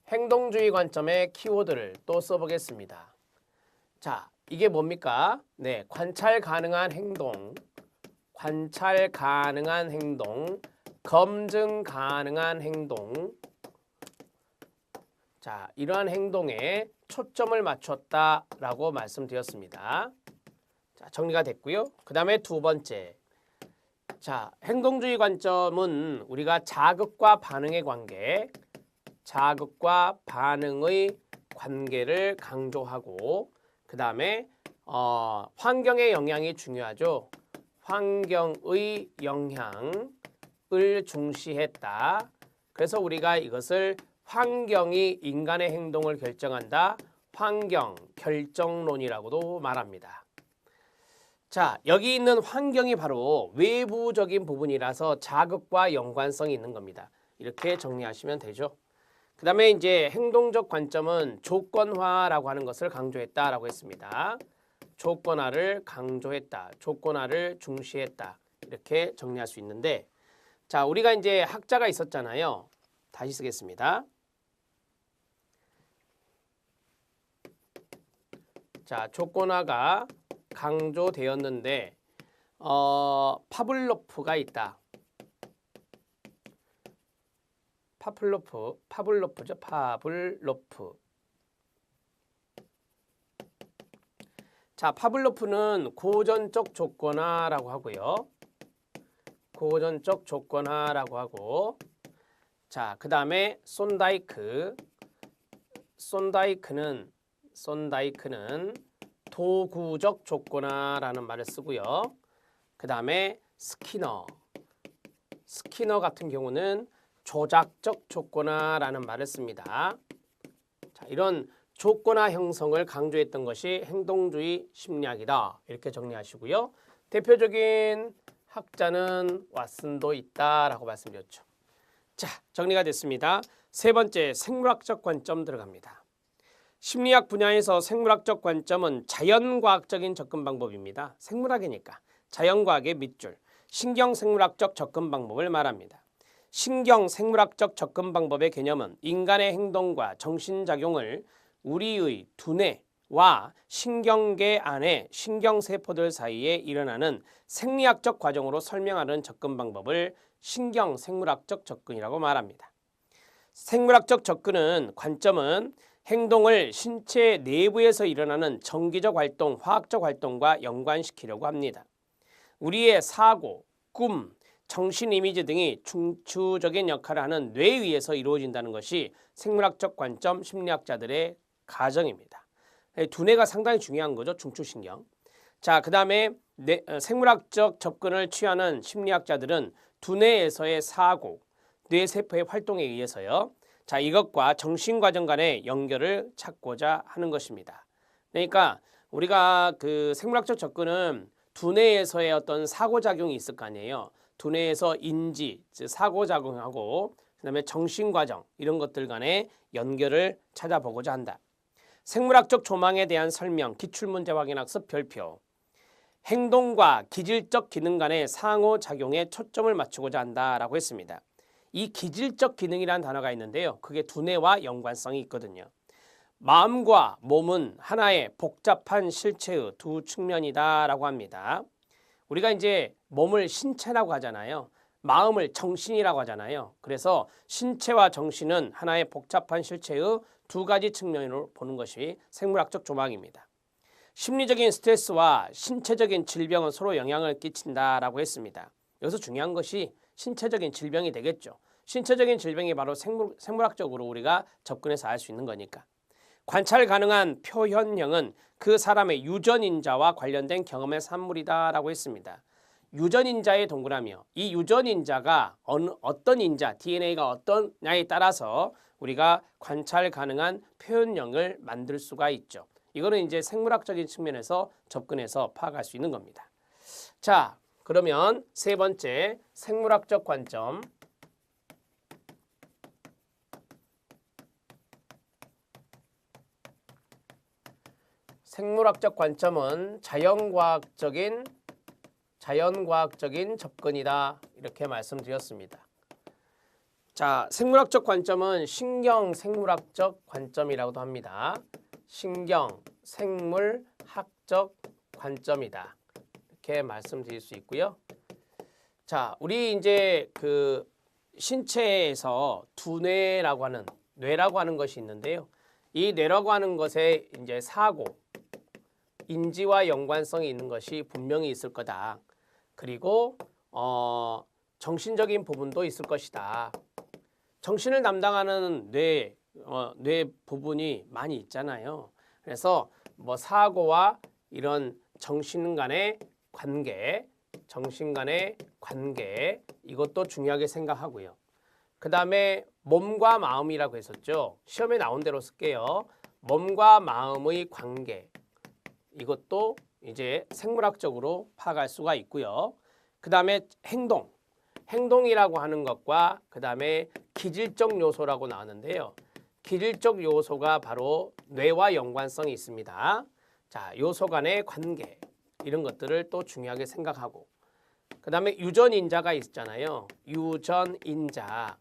행동주의 관점의 키워드를 또 써보겠습니다. 자, 이게 뭡니까? 네, 관찰 가능한 행동, 관찰 가능한 행동, 검증 가능한 행동. 자, 이러한 행동에 초점을 맞췄다라고 말씀드렸습니다. 자, 정리가 됐고요. 그 다음에 두 번째. 자, 행동주의 관점은 우리가 자극과 반응의 관계, 자극과 반응의 관계를 강조하고 그 다음에 환경의 영향이 중요하죠. 환경의 영향을 중시했다. 그래서 우리가 이것을 환경이 인간의 행동을 결정한다. 환경 결정론이라고도 말합니다. 자, 여기 있는 환경이 바로 외부적인 부분이라서 자극과 연관성이 있는 겁니다. 이렇게 정리하시면 되죠. 그 다음에 이제 행동적 관점은 조건화라고 하는 것을 강조했다라고 했습니다. 조건화를 강조했다. 조건화를 중시했다. 이렇게 정리할 수 있는데, 자, 우리가 이제 학자가 있었잖아요. 다시 쓰겠습니다. 자, 조건화가 강조되었는데 파블로프가 있다. 파블로프죠. 파블로프. 자, 파블로프는 고전적 조건화라고 하고요. 고전적 조건화라고 하고, 자, 그 다음에 손다이크는 도구적 조건화라는 말을 쓰고요. 그 다음에 스키너 같은 경우는 조작적 조건화라는 말을 씁니다. 자, 이런 조건화 형성을 강조했던 것이 행동주의 심리학이다. 이렇게 정리하시고요. 대표적인 학자는 왓슨도 있다라고 말씀드렸죠. 자, 정리가 됐습니다. 세 번째, 생물학적 관점 들어갑니다. 심리학 분야에서 생물학적 관점은 자연과학적인 접근 방법입니다. 생물학이니까 자연과학의 밑줄, 신경생물학적 접근 방법을 말합니다. 신경생물학적 접근 방법의 개념은 인간의 행동과 정신작용을 우리의 두뇌와 신경계 안의 신경세포들 사이에 일어나는 생리학적 과정으로 설명하는 접근 방법을 신경생물학적 접근이라고 말합니다. 생물학적 접근은 관점은 행동을 신체 내부에서 일어나는 정기적 활동, 화학적 활동과 연관시키려고 합니다. 우리의 사고, 꿈, 정신 이미지 등이 중추적인 역할을 하는 뇌에 의해서 이루어진다는 것이 생물학적 관점 심리학자들의 가정입니다. 두뇌가 상당히 중요한 거죠. 중추신경. 자, 그 다음에 생물학적 접근을 취하는 심리학자들은 두뇌에서의 사고, 뇌세포의 활동에 의해서요. 자, 이것과 정신과정 간의 연결을 찾고자 하는 것입니다. 그러니까 우리가 그 생물학적 접근은 두뇌에서의 어떤 사고작용이 있을 거 아니에요. 두뇌에서 인지, 즉 사고작용하고 그다음에 정신과정 이런 것들 간의 연결을 찾아보고자 한다. 생물학적 조망에 대한 설명, 기출문제 확인학습 별표. 행동과 기질적 기능 간의 상호작용에 초점을 맞추고자 한다라고 했습니다. 이 기질적 기능이라는 단어가 있는데요. 그게 두뇌와 연관성이 있거든요. 마음과 몸은 하나의 복잡한 실체의 두 측면이다라고 합니다. 우리가 이제 몸을 신체라고 하잖아요. 마음을 정신이라고 하잖아요. 그래서 신체와 정신은 하나의 복잡한 실체의 두 가지 측면으로 보는 것이 생물학적 조망입니다. 심리적인 스트레스와 신체적인 질병은 서로 영향을 끼친다라고 했습니다. 여기서 중요한 것이 신체적인 질병이 되겠죠. 신체적인 질병이 바로 생물학적으로 우리가 접근해서 알 수 있는 거니까. 관찰 가능한 표현형은 그 사람의 유전인자와 관련된 경험의 산물이다라고 했습니다. 유전인자의 동그라미요. 이 유전인자가 어떤 인자, DNA가 어떠냐에 따라서 우리가 관찰 가능한 표현형을 만들 수가 있죠. 이거는 이제 생물학적인 측면에서 접근해서 파악할 수 있는 겁니다. 자, 그러면 세 번째 생물학적 관점. 생물학적 관점은 자연과학적인 접근이다. 이렇게 말씀드렸습니다. 자, 생물학적 관점은 신경 생물학적 관점이라고도 합니다. 신경 생물학적 관점이다. 이렇게 말씀드릴 수 있고요. 자, 우리 이제 그 신체에서 두뇌라고 하는 뇌라고 하는 것이 있는데요. 이 뇌라고 하는 것에 이제 사고, 인지와 연관성이 있는 것이 분명히 있을 거다. 그리고 정신적인 부분도 있을 것이다. 정신을 담당하는 뇌 부분이 많이 있잖아요. 그래서 뭐 사고와 이런 정신 간의 관계, 정신 간의 관계 이것도 중요하게 생각하고요. 그 다음에 몸과 마음이라고 했었죠. 시험에 나온 대로 쓸게요. 몸과 마음의 관계 이것도 이제 생물학적으로 파악할 수가 있고요. 그 다음에 행동이라고 하는 것과 그 다음에 기질적 요소라고 나왔는데요. 기질적 요소가 바로 뇌와 연관성이 있습니다. 자, 요소 간의 관계 이런 것들을 또 중요하게 생각하고 그 다음에 유전인자가 있잖아요. 유전인자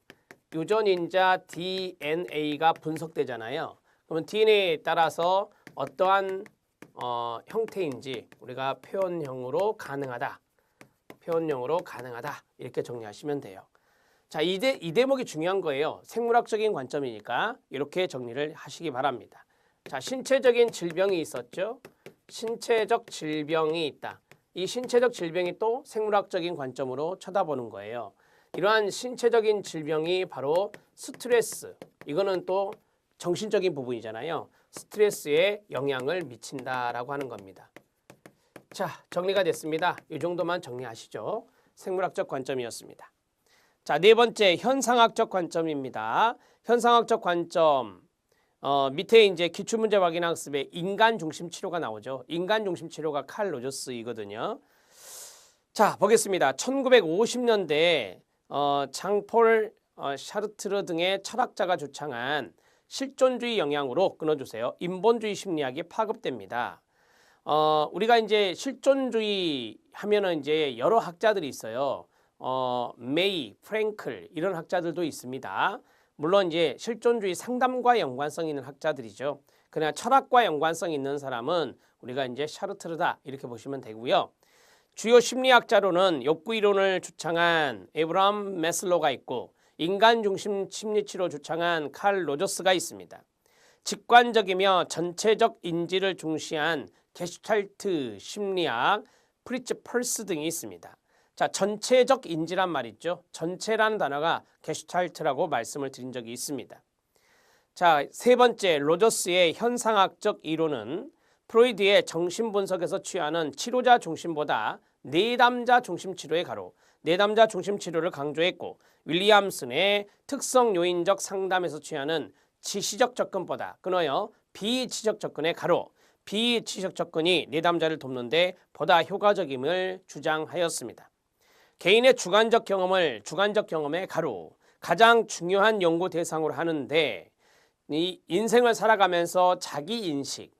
DNA가 분석되잖아요. 그러면 DNA에 따라서 어떠한 형태인지 우리가 표현형으로 가능하다 이렇게 정리하시면 돼요. 자, 이 대목이 중요한 거예요. 생물학적인 관점이니까 이렇게 정리를 하시기 바랍니다. 자, 신체적인 질병이 있었죠. 신체적 질병이 있다. 이 신체적 질병이 또 생물학적인 관점으로 쳐다보는 거예요. 이러한 신체적인 질병이 바로 스트레스. 이거는 또 정신적인 부분이잖아요. 스트레스에 영향을 미친다라고 하는 겁니다. 자, 정리가 됐습니다. 이 정도만 정리하시죠. 생물학적 관점이었습니다. 자, 네 번째 현상학적 관점입니다. 현상학적 관점 밑에 이제 기출문제 확인학습에 인간 중심 치료가 나오죠. 인간 중심 치료가 칼 로저스이거든요. 자, 보겠습니다. 1950년대 장폴 샤르트르 등의 철학자가 주창한 실존주의 영향으로 끊어주세요. 인본주의 심리학이 파급됩니다. 우리가 이제 실존주의 하면은 이제 여러 학자들이 있어요. 메이, 프랭클 이런 학자들도 있습니다. 물론 이제 실존주의 상담과 연관성 있는 학자들이죠. 그러나 철학과 연관성 있는 사람은 우리가 이제 샤르트르다 이렇게 보시면 되고요. 주요 심리학자로는 욕구 이론을 주창한 에브라함 메슬로가 있고 인간 중심 심리치료 주창한 칼 로저스가 있습니다. 직관적이며 전체적 인지를 중시한 게슈탈트 심리학 프리츠 펄스 등이 있습니다. 자, 전체적 인지란 말이죠. 전체라는 단어가 게슈탈트라고 말씀을 드린 적이 있습니다. 자, 세 번째 로저스의 현상학적 이론은 프로이드의 정신분석에서 취하는 치료자 중심보다 내담자 중심 치료의 가로 내담자 중심 치료를 강조했고 윌리엄슨의 특성 요인적 상담에서 취하는 지시적 접근보다 끊어요. 비지적 접근의 가로 비지적 접근이 내담자를 돕는데 보다 효과적임을 주장하였습니다. 개인의 주관적 경험을 주관적 경험의 가로 가장 중요한 연구 대상으로 하는데 이 인생을 살아가면서 자기 인식,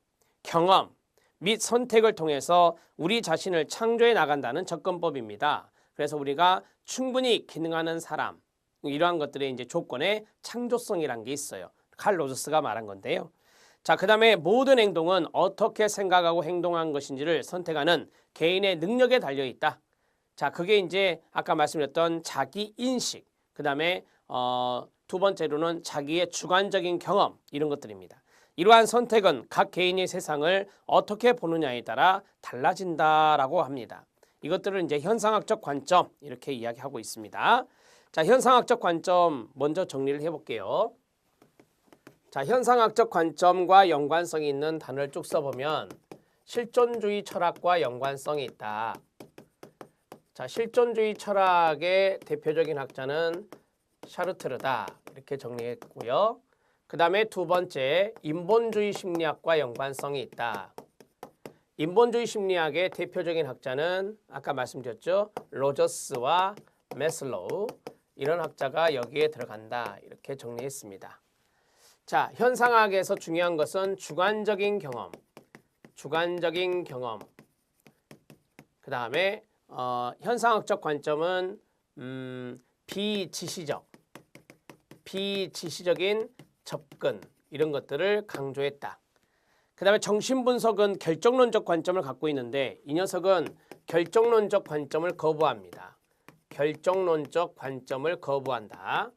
경험 및 선택을 통해서 우리 자신을 창조해 나간다는 접근법입니다. 그래서 우리가 충분히 기능하는 사람 이러한 것들의 이제 조건에 창조성이란 게 있어요. 칼 로저스가 말한 건데요. 자, 그 다음에 모든 행동은 어떻게 생각하고 행동한 것인지를 선택하는 개인의 능력에 달려 있다. 자, 그게 이제 아까 말씀드렸던 자기 인식. 그 다음에 두 번째로는 자기의 주관적인 경험 이런 것들입니다. 이러한 선택은 각 개인의 세상을 어떻게 보느냐에 따라 달라진다라고 합니다. 이것들을 이제 현상학적 관점 이렇게 이야기하고 있습니다. 자, 현상학적 관점 먼저 정리를 해볼게요. 자, 현상학적 관점과 연관성이 있는 단어를 쭉 써보면 실존주의 철학과 연관성이 있다. 자, 실존주의 철학의 대표적인 학자는 샤르트르다 이렇게 정리했고요. 그 다음에 두 번째 인본주의 심리학과 연관성이 있다. 인본주의 심리학의 대표적인 학자는 아까 말씀드렸죠. 로저스와 메슬로우 이런 학자가 여기에 들어간다 이렇게 정리했습니다. 자, 현상학에서 중요한 것은 주관적인 경험 그 다음에 현상학적 관점은 비지시적 비지시적인 접근 이런 것들을 강조했다. 그 다음에 정신분석은 결정론적 관점을 갖고 있는데 이 녀석은 결정론적 관점을 거부합니다. 결정론적 관점을 거부한다.